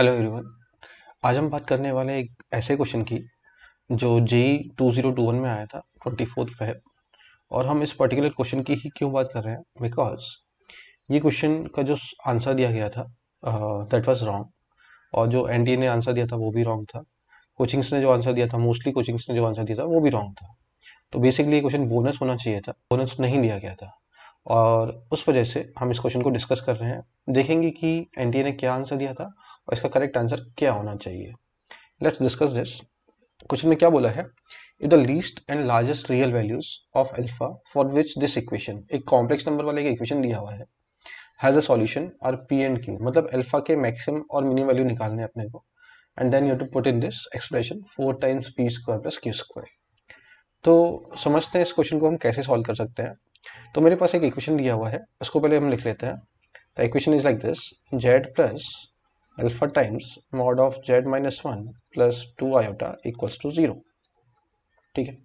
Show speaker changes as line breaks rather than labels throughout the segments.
Hello everyone. आज हम बात करने वाले हैं एक ऐसे क्वेश्चन की जो जेई 2021 में आया था 24 फेब। और हम इस पर्टिकुलर क्वेश्चन की ही क्यों बात कर रहे हैं, बिकॉज ये क्वेश्चन का जो आंसर दिया गया था दैट वाज रॉन्ग। और जो एनटीए ने आंसर दिया था वो भी रॉन्ग था। कोचिंग्स ने जो आंसर दिया था, मोस्टली कोचिंग्स ने जो आंसर दिया था वो भी रॉन्ग था। तो बेसिकली ये क्वेश्चन बोनस होना चाहिए था, बोनस नहीं दिया गया था। और उस वजह से हम इस क्वेश्चन को डिस्कस कर रहे हैं, देखेंगे कि एनटीए ने क्या आंसर दिया था और इसका करेक्ट आंसर क्या होना चाहिए। Let's discuss this. क्वेश्चन में क्या बोला है, if the least and largest real values of alpha for which this equation, एक कॉम्प्लेक्स नंबर वाले का इक्वेशन दिया हुआ है, हैज अ सॉल्यूशन और पी एंड क्यू, मतलब अल्फा के मैक्सिमम और मिनिमम वैल्यू निकालने हैं अपने को। And then you to put in this expression 4 times P square plus Q square. तो समझते हैं इस क्वेश्चन को हम कैसे सॉल्व कर सकते हैं। तो मेरे पास एक इक्वेशन दिया हुआ है, उसको पहले हम लिख लेते हैं। The equation is like this, Z plus alpha times mod of Z minus one plus 2 iota equals to 0। ठीक है,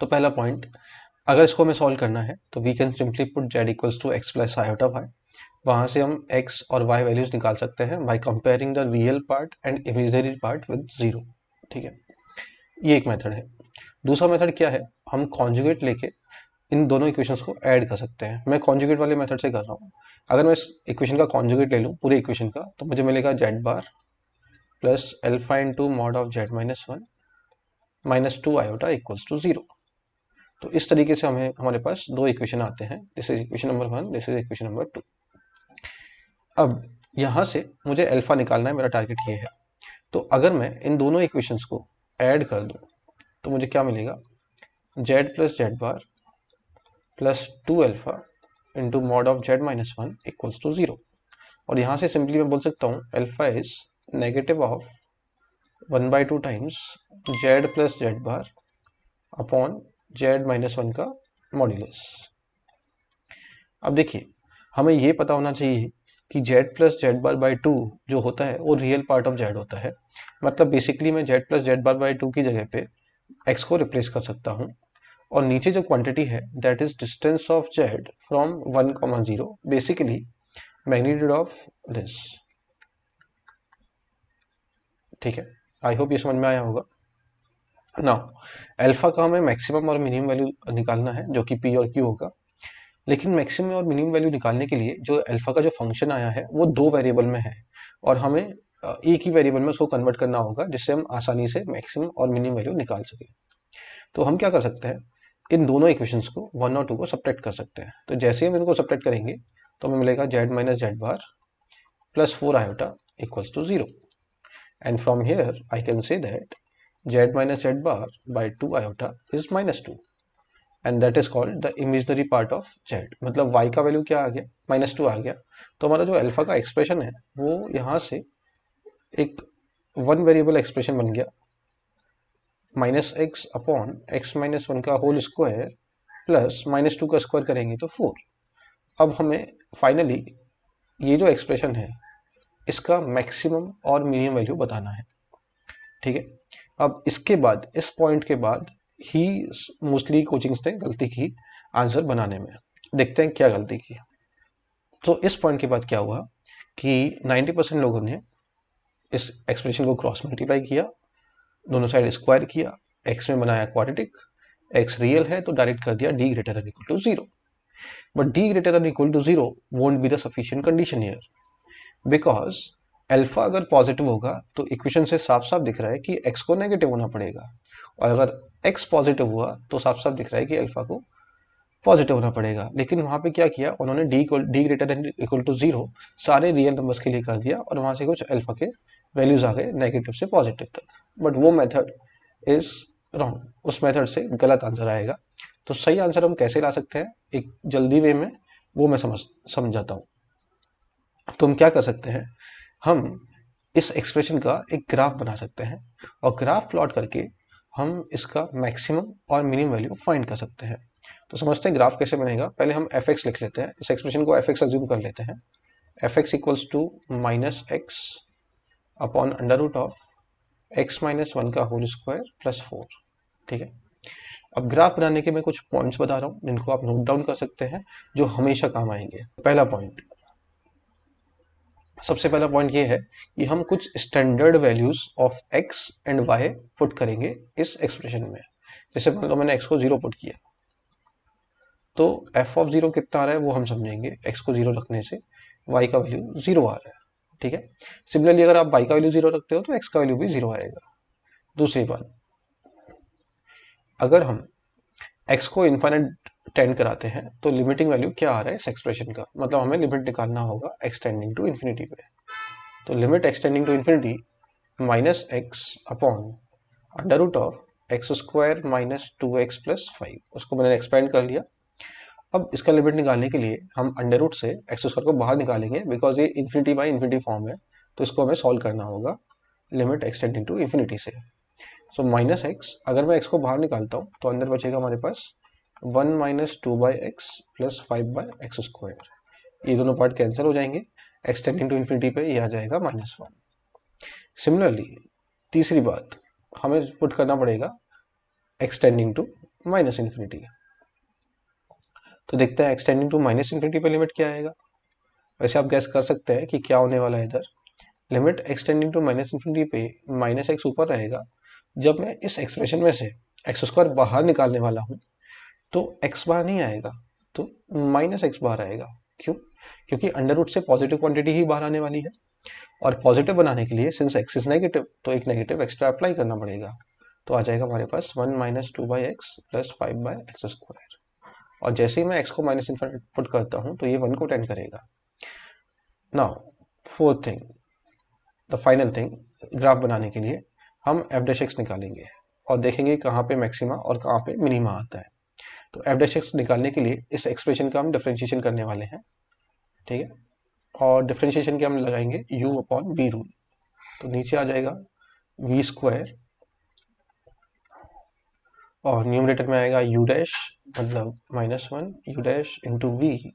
तो पहला पॉइंट, अगर इसको हमें सॉल्व करना है तो we can simply put Z equals to X plus iota Y. वहाँ से हम एक्स और वाई वैल्यूज निकाल सकते हैं by comparing the real part and imaginary part with 0। ठीक है, ये एक मेथड है। दूसरा मेथड क्या है, हम कॉन्जुगेट लेके इन दोनों इक्वेशंस को ऐड कर सकते हैं। मैं कॉन्जुगेट वाले मेथड से कर रहा हूँ। अगर मैं इस इक्वेशन का कॉन्जुगेट ले लूँ पूरे इक्वेशन का, तो मुझे मिलेगा Z bar plus alpha into mod of Z minus one minus 2 iota equals to 0। तो इस तरीके से हमें हमारे पास दो इक्वेशन आते हैं, this is equation number 1, this is equation number 2। अब यहाँ से मुझे अल्फा निकालना है, मेरा टारगेट ये है। तो अगर मैं इन दोनों इक्वेशंस को ऐड कर दूँ तो मुझे क्या मिलेगा, Z plus Z bar plus 2 alpha into mod of Z minus one equals to 0। और यहाँ से सिंपली मैं बोल सकता हूँ alpha is negative of 1/2 times Z plus Z bar upon Z minus one का मॉड्यूलस। अब देखिए, हमें ये पता होना चाहिए कि Z plus Z bar by two जो होता है वो रियल पार्ट ऑफ जेड होता है। मतलब बेसिकली मैं Z plus Z bar by to की जगह पे एक्स को रिप्लेस कर सकता हूँ। और नीचे जो क्वांटिटी है that is distance of Z from 1,0, basically magnitude of this. ठीक है, आई होप ये समझ में आया होगा। नाउ अल्फा का हमें मैक्सिमम और मिनिमम वैल्यू निकालना है जो कि पी और क्यू होगा। लेकिन मैक्सिमम और मिनिमम वैल्यू निकालने के लिए जो अल्फा का जो फंक्शन आया है वो दो वेरिएबल में है, और हमें एक ही वेरिएबल में उसको कन्वर्ट करना होगा जिससे हम आसानी से मैक्सिमम और मिनिमम वैल्यू निकाल सकें। तो हम क्या कर सकते हैं, इन दोनों इक्वेशंस को 1 और 2 को सब्ट्रैक्ट कर सकते हैं। तो जैसे ही हम इनको सब्ट्रैक्ट करेंगे तो हमें मिलेगा Z minus Z bar plus 4 iota equals to 0। And from here I can say that Z minus Z bar by 2 iota is minus 2, and that is called the imaginary part of Z. मतलब y का वैल्यू क्या आ गया, -2 आ गया। तो हमारा जो अल्फा का एक्सप्रेशन है वो यहाँ से एक वन वेरिएबल एक्सप्रेशन बन गया, -x upon x minus one का होल स्क्वायर प्लस -2 का स्क्वायर करेंगे तो 4। अब हमें फाइनली ये जो एक्सप्रेशन है इसका मैक्सिमम और मिनिमम वैल्यू बताना है। ठीक है, अब इसके बाद इस पॉइंट के बाद ही मोस्टली कोचिंग्स ने गलती की आंसर बनाने में। देखते हैं क्या गलती की। तो इस पॉइंट के बाद क्या हुआ कि 90% लोगों ने इस एक्सप्रेशन को क्रॉस मल्टीप्लाई किया, दोनों साइड स्क्वायर किया, एक्स में बनाया क्वाड्रेटिक, एक्स रियल है तो डायरेक्ट कर दिया D greater than equal to 0। But D greater than equal to 0 won't be the sufficient condition here, because alpha अगर पॉजिटिव होगा तो इक्वेशन से साफ साफ दिख रहा है कि एक्स को नेगेटिव होना पड़ेगा, और अगर एक्स पॉजिटिव हुआ तो साफ साफ दिख रहा है कि अल्फा को पॉजिटिव होना पड़ेगा। लेकिन वहां पे क्या किया उन्होंने, D greater than equal to 0 सारे रियल नंबर्स के लिए कर दिया, और वहां से कुछ अल्फा के वैल्यूज आ गए नेगेटिव से पॉजिटिव तक। बट वो मेथड इज रॉन्ग, उस मेथड से गलत आंसर आएगा। तो सही आंसर हम कैसे ला सकते हैं एक जल्दी वे में, वो मैं समझाता हूँ। तो हम क्या कर सकते हैं, हम इस एक्सप्रेशन का एक ग्राफ बना सकते हैं, और ग्राफ प्लॉट करके हम इसका मैक्सिमम और मिनिमम वैल्यू फाइंड कर सकते हैं। तो समझते हैं ग्राफ कैसे बनेगा। पहले हम एफ एक्स लिख लेते हैं, इस एक्सप्रेशन को एफ एक्स अज्यूम कर लेते हैं। F X equals to minus X upon under root of X minus one का होल स्क्वायर प्लस 4। ठीक है, अब ग्राफ बनाने के मैं कुछ पॉइंट्स बता रहा हूँ जिनको आप नोट डाउन कर सकते हैं, जो हमेशा काम आएंगे। पहला पॉइंट, सबसे पहला पॉइंट ये है कि हम कुछ standard values of X and Y put करेंगे इस एक्सप्रेशन में। जैसे मान लो मैंने एक्स को 0 पुट किया, तो एफ ऑफ 0 कितना आ रहा है वो हम समझेंगे। एक्स को 0 रखने से वाई का वैल्यू 0 आ रहा है, ठीक है। सिमिलरली अगर आप वाई का वैल्यू 0 रखते हो तो एक्स का वैल्यू भी 0 आएगा। दूसरी बात, अगर हम x को इन्फाइनाइट टेंड कराते हैं तो लिमिटिंग वैल्यू क्या आ रहा है इस एक्सप्रेशन का, मतलब हमें लिमिट निकालना होगा x टेंडिंग टू इन्फिनिटी पे। तो limit x tending to infinity minus X upon under root of X square minus 2x plus 5, उसको मैंने एक्सपेंड कर लिया। अब इसका लिमिट निकालने के लिए हम अंडर रूट से एक्स स्क्वायर को बाहर निकालेंगे, बिकॉज ये इन्फिनिटी बाई इन्फिनिटी फॉर्म है, तो इसको हमें सॉल्व करना होगा limit x tending to infinity से। सो माइनस एक्स, अगर मैं x को बाहर निकालता हूँ तो अंदर बचेगा हमारे पास 1 minus 2/x plus 5/x square. ये दोनों पार्ट कैंसिल हो जाएंगे, x टेंडिंग टू इन्फिनिटी पे ये आ जाएगा -1। सिमिलरली तीसरी बात, हमें पुट करना पड़ेगा x tending to minus infinity. तो देखते हैं x tending to minus infinity पे लिमिट क्या आएगा। वैसे आप गैस कर सकते हैं कि क्या होने वाला है इधर। Limit x tending to minus infinity पे माइनस एक्स ऊपर रहेगा। जब मैं इस एक्सप्रेशन में से एक्स स्क्वायर बाहर निकालने वाला हूँ तो x बाहर नहीं आएगा, तो माइनस एक्स बाहर आएगा। क्यों? क्योंकि अंडर रूट से पॉजिटिव क्वांटिटी ही बाहर आने वाली है, और पॉजिटिव बनाने के लिए सिंस x इज नेगेटिव तो एक नेगेटिव एक्स्ट्रा अप्लाई करना पड़ेगा। तो आ जाएगा हमारे पास 1 minus 2/x plus 5/x square. और जैसे ही मैं x को माइनस इन्फिनिटी पुट करता हूँ तो ये 1 को टेंड करेगा। Now fourth thing, the final thing, graph बनाने के लिए हम एफ डैश एक्स निकालेंगे और देखेंगे कहाँ पे मैक्सिमा और कहाँ पे मिनिमा आता है। तो एफ डैश एक्स निकालने के लिए इस एक्सप्रेशन का हम डिफरेंशिएशन करने वाले हैं, ठीक है। और डिफरेंशिएशन के हम लगाएंगे u अपॉन वी रूल। तो नीचे आ जाएगा वी स्क्वायर और न्यूमरेटर में आएगा u डैश, मतलब -1 u dash into V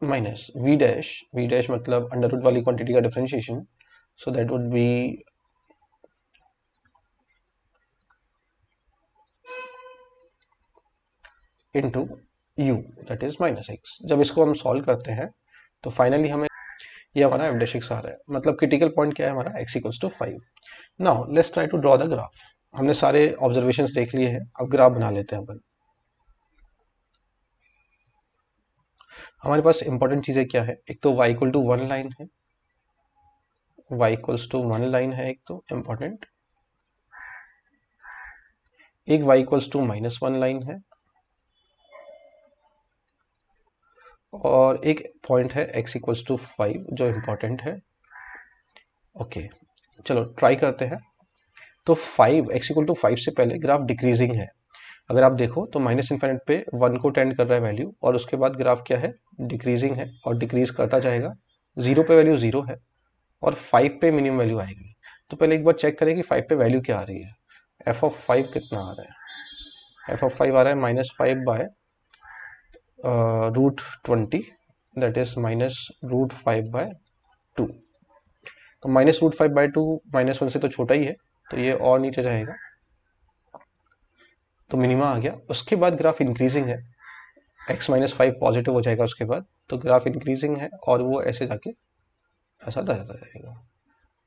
minus V dash मतलब अंडर रूट वाली क्वांटिटी का differentiation, so that would be into u that is -x। जब इसको हम सॉल्व करते हैं तो फाइनली हमें ये हमारा एफ डैश एक्स आ रहा है, मतलब क्रिटिकल पॉइंट क्या है हमारा x equals to 5। Now let's try to draw the graph. हमने सारे ऑब्जर्वेशंस देख लिए हैं, अब ग्राफ बना लेते हैं अपन। हमारे पास इंपॉर्टेंट चीजें क्या है, एक तो y इक्वल टू 1 लाइन है, y इक्वल्स टू 1 लाइन है एक तो इंपॉर्टेंट, एक y इक्वल्स टू -1 लाइन है, और एक पॉइंट है x इक्वल्स टू 5 जो इंपॉर्टेंट है। ओके चलो ट्राई करते हैं। तो 5 x इक्वल टू 5 से पहले ग्राफ डिक्रीजिंग है। अगर आप देखो तो माइनस इन्फिनिट पे 1 को टेंड कर रहा है वैल्यू, और उसके बाद ग्राफ क्या है, डिक्रीजिंग है और डिक्रीज करता जाएगा। 0 पे वैल्यू 0 है और 5 पे मिनिमम वैल्यू आएगी। तो पहले एक बार चेक करें कि 5 पे वैल्यू क्या आ रही है। एफ ऑफ 5 कितना आ रहा है, एफ ऑफ 5 आ रहा है -5 बाय √20, दैट इज -√5/2। तो -√5/2 -1 से तो छोटा ही है, तो ये और नीचे जाएगा तो मिनिमा आ गया। उसके बाद ग्राफ इंक्रीजिंग है, x -5 पॉजिटिव हो जाएगा उसके बाद, तो ग्राफ इंक्रीजिंग है और वो ऐसे जाके ऐसा जाता जाएगा।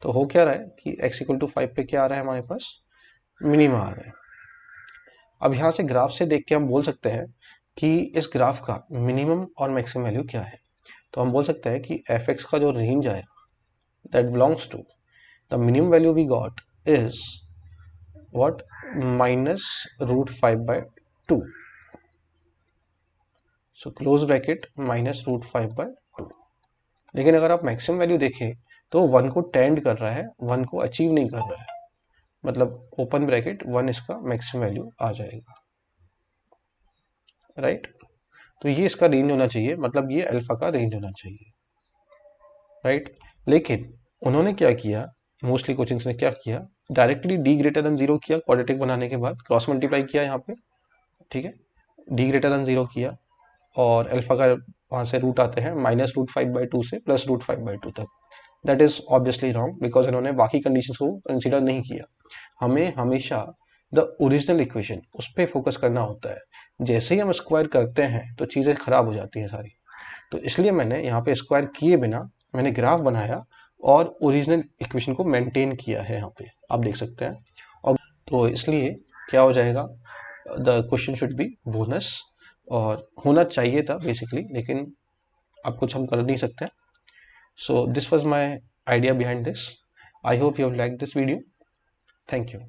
तो हो क्या रहा है कि x इक्वल टू 5 पे क्या आ रहा है हमारे पास, मिनिमा आ रहा है। अब यहाँ से ग्राफ से देख के हम बोल सकते हैं कि इस ग्राफ का मिनिमम और मैक्सिमम वैल्यू क्या है। तो हम बोल सकते हैं कि f(x) का जो रेंज आया that belongs to the minimum value we got is what, -√5/2, so close bracket -√5/2। लेकिन अगर आप मैक्सिमम वैल्यू देखें तो 1 को टेंड कर रहा है, 1 को अचीव नहीं कर रहा है, मतलब ओपन ब्रैकेट 1 इसका मैक्सिमम वैल्यू आ जाएगा, राइट। तो ये इसका रेंज होना चाहिए, मतलब ये अल्फा का रेंज होना चाहिए, राइट। लेकिन उन्होंने क्या किया, मोस्टली कोचिंग्स ने क्या किया, डायरेक्टली d ग्रेटर देन 0 किया, क्वाड्रेटिक बनाने के बाद क्रॉस मल्टीप्लाई किया यहाँ पे, ठीक है, d ग्रेटर देन 0 किया और अल्फा का वहाँ से रूट आते हैं -√5/2 से +√5/2 तक। That is obviously wrong, because इन्होंने बाकी कंडीशंस को कंसीडर नहीं किया। हमें हमेशा द ओरिजिनल इक्वेशन, उस पर फोकस करना होता है। जैसे ही हम स्क्वायर करते हैं तो चीज़ें खराब हो जाती हैं सारी। तो इसलिए मैंने यहाँ पे स्क्वायर किए बिना मैंने ग्राफ बनाया और ओरिजिनल इक्वेशन को मेंटेन किया है। यहाँ पे आप देख सकते हैं। और तो इसलिए क्या हो जाएगा, the question should be bonus, और होना चाहिए था बेसिकली, लेकिन अब कुछ हम कर नहीं सकते। So this was my idea behind this. I hope you have liked this video. Thank you.